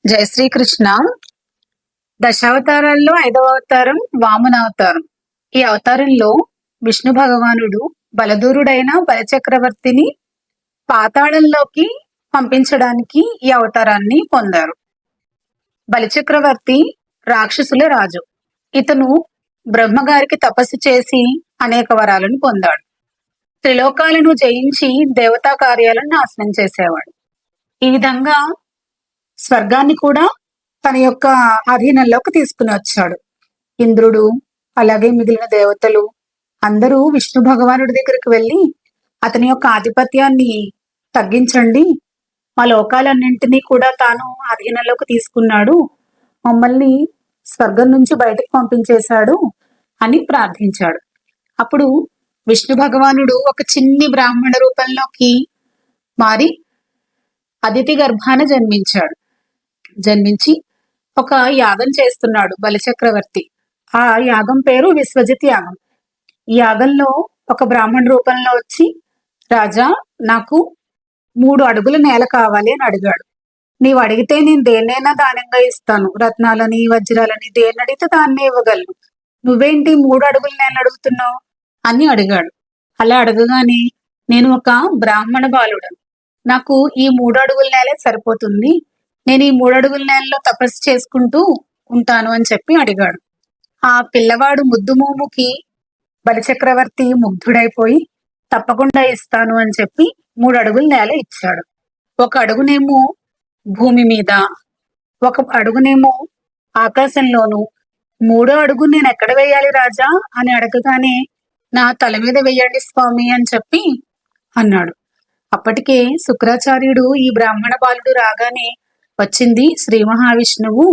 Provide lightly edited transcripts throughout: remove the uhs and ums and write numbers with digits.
జై శ్రీకృష్ణ. దశావతారాల్లో 5వ అవతారం వామన అవతారం. ఈ అవతారంలో విష్ణు భగవానుడు బలదూరుడైన బలచక్రవర్తిని పాతాళంలోకి పంపించడానికి ఈ అవతారాన్ని పొందారు. బలిచక్రవర్తి రాక్షసుల రాజు. ఇతను బ్రహ్మగారికి తపస్సు చేసి అనేక వరాలను పొందాడు. త్రిలోకాలను జయించి దేవతా కార్యాలను నాశనం చేసేవాడు. ఈ విధంగా స్వర్గాన్ని కూడా తన యొక్క అధీనంలోకి తీసుకుని వచ్చాడు. ఇంద్రుడు అలాగే మిగిలిన దేవతలు అందరూ విష్ణు భగవానుడి దగ్గరికి వెళ్ళి అతని యొక్క ఆధిపత్యాన్ని తగ్గించండి, మా లోకాలన్నింటినీ కూడా తాను అధీనంలోకి తీసుకున్నాడు, మమ్మల్ని స్వర్గం నుంచి బయటకు పంపించేశాడు అని ప్రార్థించాడు. అప్పుడు విష్ణు భగవానుడు ఒక చిన్ని బ్రాహ్మణ రూపంలోకి మారి అదితి గర్భాన జన్మించి ఒక యాగం చేస్తున్నాడు బలిచక్రవర్తి. ఆ యాగం పేరు విశ్వజిత్ యాగం. ఈ యాగంలో ఒక బ్రాహ్మణ రూపంలో వచ్చి, రాజా, నాకు 3 అడుగుల నేల కావాలి అని అడిగాడు. నీవు అడిగితే నేను దేన్నైనా దానంగా ఇస్తాను, రత్నాలని వజ్రాలని, దేన్ని అడిగితే దాన్నే ఇవ్వగలను, నువ్వేంటి 3 అడుగుల నేల అడుగుతున్నావు అని అడిగాడు. అలా అడగగానే, నేను ఒక బ్రాహ్మణ బాలుడను, నాకు ఈ 3 అడుగుల నేలే సరిపోతుంది, నేను ఈ 3 అడుగుల నేలలో తపస్సు చేసుకుంటూ ఉంటాను అని చెప్పి అడిగాడు. ఆ పిల్లవాడు ముద్దుమోముకి బలిచక్రవర్తి ముగ్ధుడైపోయి తప్పకుండా ఇస్తాను అని చెప్పి 3 అడుగుల నేల ఇచ్చాడు. 1 అడుగునేమో భూమి మీద, 1 అడుగునేమో ఆకాశంలోను, 3వ అడుగు నేను ఎక్కడ వేయాలి రాజా అని అడగగానే, నా తల మీద వేయండి స్వామి అని చెప్పి అన్నాడు. అప్పటికే శుక్రాచార్యుడు ఈ బ్రాహ్మణ బాలుడు రాగానే, వచ్చింది శ్రీ మహావిష్ణువు,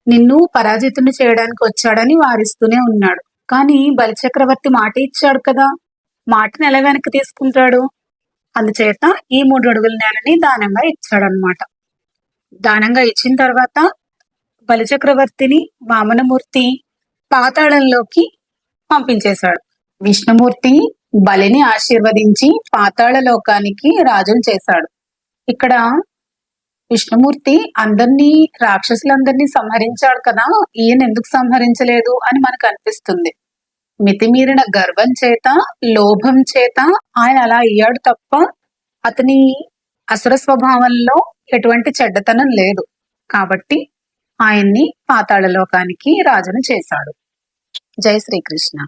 నిన్ను పరాజితుని చేయడానికి వచ్చాడని వారిస్తూనే ఉన్నాడు. కానీ బలిచక్రవర్తి మాట ఇచ్చాడు కదా, మాటను ఎలా వెనక్కి తీసుకుంటాడు? అందుచేత ఈ 3 అడుగుల నేలని దానంగా ఇచ్చాడనమాట. దానంగా ఇచ్చిన తర్వాత బలిచక్రవర్తిని వామనమూర్తి పాతాళంలోకి పంపించేశాడు. విష్ణుమూర్తి బలిని ఆశీర్వదించి పాతాళ లోకానికి రాజును చేశాడు. ఇక్కడ విష్ణుమూర్తి అందరినీ, రాక్షసులందరినీ సంహరించాడు కదా, ఈయన ఎందుకు సంహరించలేదు అని మనకు అనిపిస్తుంది. మితిమీరిన గర్వం చేత, లోభం చేత ఆయన అలా అయ్యాడు తప్ప అతని అసుర స్వభావంలో ఎటువంటి చెడ్డతనం లేదు. కాబట్టి ఆయన్ని పాతాళ లోకానికి రాజును చేశాడు. జై శ్రీకృష్ణ.